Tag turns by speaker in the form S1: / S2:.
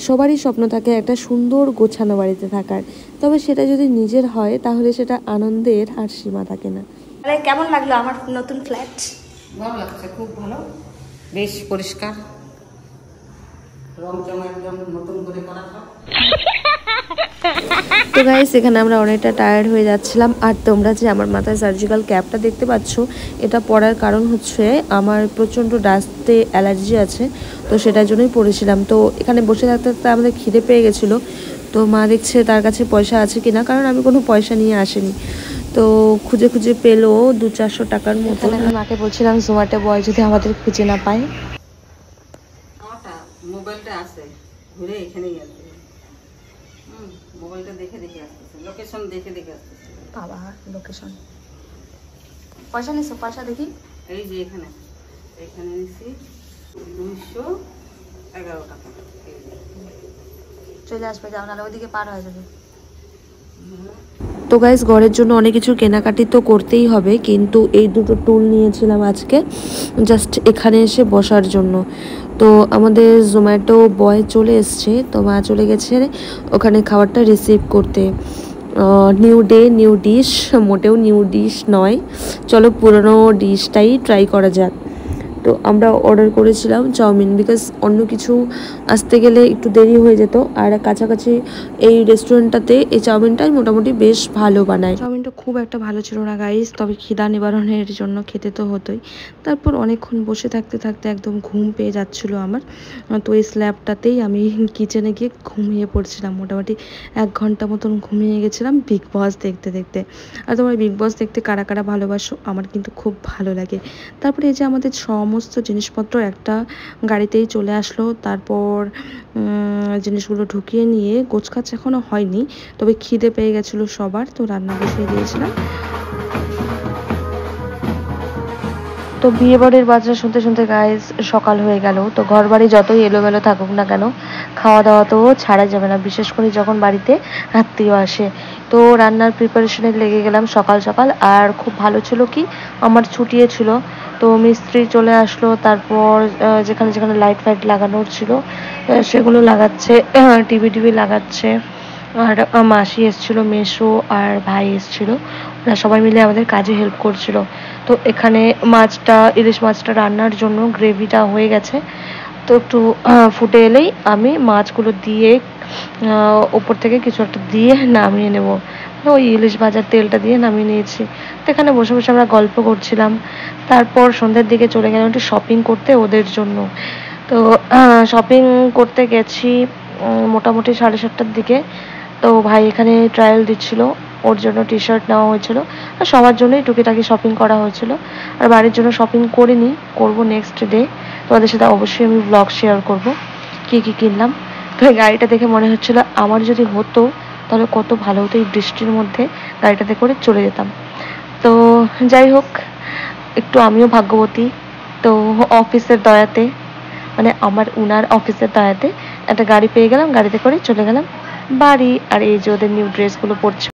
S1: সবারই স্বপ্ন থাকে একটা সুন্দর গোছানো বাড়িতে থাকার, তবে সেটা যদি নিজের হয় তাহলে সেটা আনন্দের আর সীমা থাকে না।
S2: আরে কেমন লাগলো আমার নতুন ফ্ল্যাট?
S3: ভালো লাগছে, খুব ভালো, বেশ পরিষ্কার, রং চং একদম নতুন করে করা।
S1: তো গাইস, এখানে আমরা অনেকটা টায়ার্ড হয়ে যাচ্ছিলাম। আর তোমরা যে আমার মাথায় সার্জিক্যাল ক্যাপটা দেখতে পাচ্ছ, এটা পরার কারণ হচ্ছে আমার প্রচণ্ড ডাস্টে অ্যালার্জি আছে, তো সেটার জন্যই পরেছিলাম। তো এখানে বসে থাকতে থাকতে আমাদের খিদে পেয়ে গেছিলো, তো মা দেখছে তার কাছে পয়সা আছে কিনা, কারণ আমি কোনো পয়সা নিয়ে আসিনি। তো খুঁজে খুঁজে পেলো 200-400 টাকার মতো। আমি মাকে বলছিলাম জোম্যাটো বয় যদি আমাদের খুঁজে না পায়।
S3: মোবাইলটা আছে, ঘুরে এখানেই আছে, মোবাইলটা দেখে দেখে আসতেছে, লোকেশন দেখে দেখে আসতেছে।
S2: বাবা লোকেশন, পয়সা নিছো? পয়সা দেখি।
S3: এই যে এখানে এখানে নিছি 211 টাকা।
S2: চলে আসবে, যাও, নাহলে ওইদিকে পার হয়ে যাবে।
S1: তো গাইস, ঘরের জন্য অনেক কিছু কেনাকাটি তো করতেই হবে, কিন্তু এই দুটো টুল নিয়েছিলাম আজকে জাস্ট এখানে এসে বসার জন্য। তো আমাদের জোম্যাটো বয় চলে এসছে, তো মা চলে গেছে ওখানে খাবারটা রিসিভ করতে। নিউ ডে নিউ ডিশ, মোটেও নিউ ডিশ নয়, চলো পুরনো ডিশটাই ট্রাই করা যাক। তো আমরা অর্ডার করেছিলাম চাউমিন, বিকজ অন্য কিছু আসতে গেলে একটু দেরি হয়ে যেত। আর কাছাকাছি এই রেস্টুরেন্টটাতে এই চাউমিনটাই মোটামুটি বেশ ভালো বানায়। চাউমিনটা খুব একটা ভালো ছিল না গাইস, তবে খিদা নিবারণের জন্য খেতে তো হতোই। তারপর অনেকক্ষণ বসে থাকতে থাকতে একদম ঘুম পেয়ে যাচ্ছিলো আমার। তো এই স্ল্যাবটাতেই আমি কিচেনে গিয়ে ঘুমিয়ে পড়ছিলাম, মোটামুটি 1 ঘন্টা মতন ঘুমিয়ে গেছিলাম বিগ বস দেখতে দেখতে। আর তোমার বিগ বস দেখতে কারা কারা ভালোবাসো? আমার কিন্তু খুব ভালো লাগে। তারপরে এই যে আমাদের সমস্ত জিনিসপত্র একটা গাড়িতেই চলে আসলো। তারপর জিনিসগুলো ঢুকিয়ে নিয়ে গোছগাছ এখনও হয়নি, তবে খিদে পেয়ে গেছিলো সবার, তো রান্না বসিয়ে দিয়েছিলাম। তো বিয়ে বাড়ির বাজনা শুনতে শুনতে গাইস সকাল হয়ে গেল। তো ঘর বাড়ি যতই এলোমেলো থাকুক না কেন, খাওয়া দাওয়া তো ছাড়া যাবে না, বিশেষ করে যখন বাড়িতে আত্মীয় আসে। তো রান্নার প্রিপারেশনে লেগে গেলাম সকাল সকাল। আর খুব ভালো ছিল কি, আমার ছুটিয়ে ছিল, তো মিস্ত্রি চলে আসলো। তারপর যেখানে যেখানে লাইট ফাইট লাগানোর ছিল সেগুলো লাগাচ্ছে, টিভি লাগাচ্ছে। আর মাসি এসেছিলো, মেসো আর ভাই এসেছিলো, ওরা সবাই মিলে আমাদের কাজে হেল্প করছিল। তো এখানে মাছটা, ইলিশ মাছটা রান্নার জন্য গ্রেভিটা হয়ে গেছে। তো একটু ফুটে এলেই আমি মাছগুলো দিয়ে ওপর থেকে কিছু একটা দিয়ে নামিয়ে নেব। ওই ইলিশ ভাজার তেলটা দিয়ে নামিয়ে নিয়েছি। তো এখানে বসে বসে আমরা গল্প করছিলাম। তারপর সন্ধ্যের দিকে চলে গেলাম একটু শপিং করতে ওদের জন্য। তো শপিং করতে গেছি মোটামুটি 7:30টার দিকে। তো ভাই এখানে ট্রায়াল দিচ্ছিল, ওর জন্য টি শার্ট নেওয়া হয়েছিল। আর সবার জন্যই টুকিটাকি শপিং করা হয়েছিল। আর বাড়ির জন্য শপিং করিনি, করবো নেক্সট ডে। তোমাদের সাথে অবশ্যই আমি ব্লগ শেয়ার করব কী কী কিনলাম। তো এই গাড়িটা দেখে মনে হচ্ছিল আমার যদি হতো তাহলে কত ভালো হতো, এই বৃষ্টির মধ্যে গাড়িটাতে করে চলে যেতাম। তো যাই হোক, একটু আমিও ভাগ্যবতী। তো অফিসের দয়াতে, মানে আমার উনার অফিসের দয়াতে একটা গাড়ি পেয়ে গেলাম, গাড়িতে করে চলে গেলাম বাড়ি। আর এই যে ওদের নিউ ড্রেসগুলো পরছে।